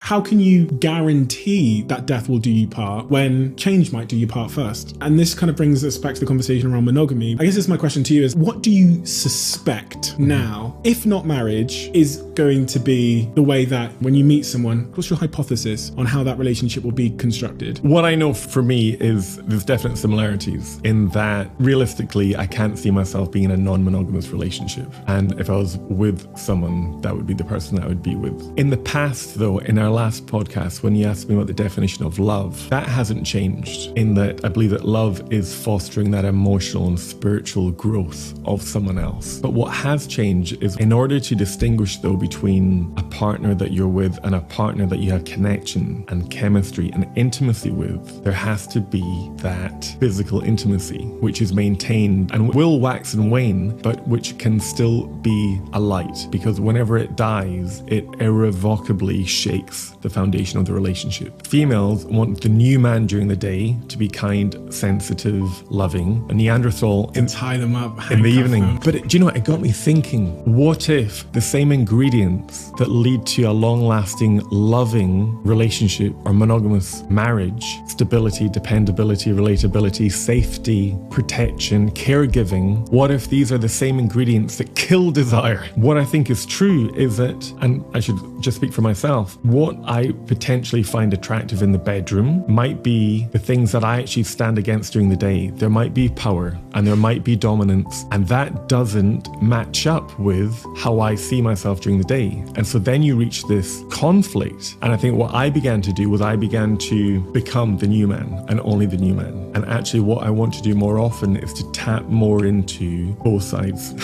how can you guarantee that death will do you part when change might do you part first? And this kind of brings us back to the conversation around monogamy. I guess this is my question to you is, what do you suspect now, if not marriage, is going to be the way that when you meet someone, what's your hypothesis on how that relationship will be constructed? What I know for me is there's definite similarities in that realistically, I can't see myself being in a non-monogamous relationship. And if I was with someone, that would be the person that I would be with. In the past, though, in our last podcast, when you asked me about the definition of love, that hasn't changed, in that I believe that love is fostering that emotional and spiritual growth of someone else. But what has changed is, in order to distinguish, though, between a partner that you're with and a partner that you have connection and chemistry and intimacy with, there has to be that physical intimacy, which is maintained and will wax and wane, but which can still be a light, because whenever it dies, it irrevocably shakes the foundation of the relationship. Females want the new man during the day to be kind, sensitive, loving. A Neanderthal and tie them up in the evening. But do you know what? It got me thinking, what if the same ingredients that lead to a long-lasting, loving relationship or monogamous marriage, stability, dependability, relatability, safety, protection, caregiving, what if these are the same ingredients that kill desire? What I think is true is that, and I should just speak for myself, what I potentially find attractive in the bedroom might be the things that I actually stand against during the day. There might be power and there might be dominance, and that doesn't match up with how I see myself during the day. And so then you reach this conflict. And I think what I began to do was I began to become the new man and only the new man. And actually what I want to do more often is to tap more into both sides.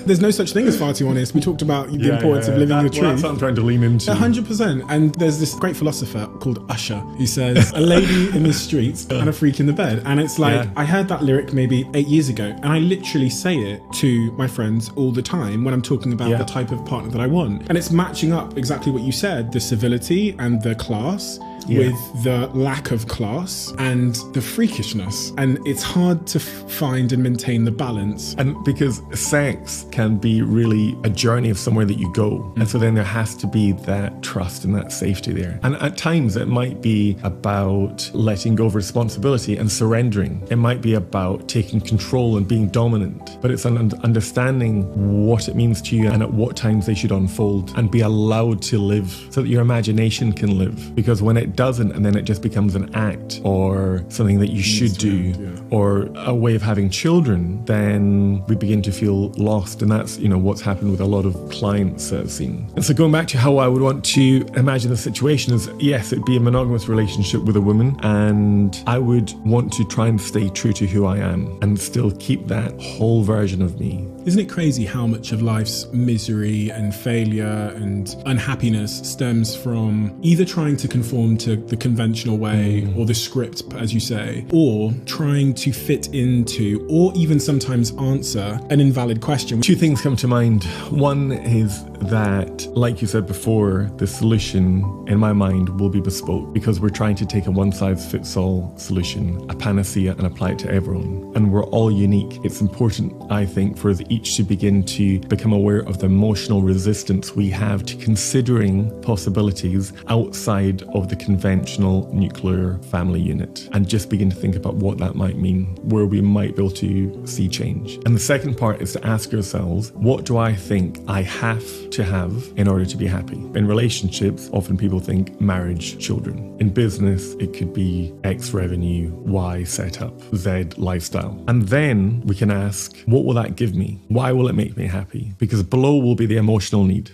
There's no such thing as far too honest. We talked about the importance of living your truth. That's what I'm trying to lean into. 100%. And there's this great philosopher called Usher who says, a lady in the streets and a freak in the bed. And it's like, I heard that lyric maybe 8 years ago, and I literally say it to my friends all the time when I'm talking about the type of partner that I want. And it's matching up exactly what you said, the civility and the class with the lack of class and the freakishness. And it's hard to find and maintain the balance. And because sex can be really a journey of somewhere that you go. And so then there has to be that trust and that safety there. And at times it might be about letting go of responsibility and surrendering. It might be about taking control and being dominant. But it's an understanding what it means to you and at what times they should unfold and be allowed to live so that your imagination can live. Because when it doesn't, and then it just becomes an act or something that you should do or a way of having children, then we begin to feel lost. And that's, what's happened with a lot of clients that I've seen. And so going back to how I would want to imagine the situation is, yes, it'd be a monogamous relationship with a woman, and I would want to try and stay true to who I am and still keep that whole version of me. Isn't it crazy how much of life's misery and failure and unhappiness stems from either trying to conform to the conventional way or the script, as you say, or trying to fit into or even sometimes answer an invalid question? Two things come to mind. One is that, like you said before, the solution in my mind will be bespoke, because we're trying to take a one-size-fits-all solution, a panacea, and apply it to everyone. And we're all unique. It's important, I think, for us each to begin to become aware of the emotional resistance we have to considering possibilities outside of the conventional nuclear family unit, and just begin to think about what that might mean, where we might be able to see change. And the second part is to ask ourselves, what do I think I have to have in order to be happy? In relationships, often people think marriage, children. In business, it could be X revenue, Y setup, Z lifestyle. And then we can ask, what will that give me? Why will it make me happy? Because below will be the emotional need.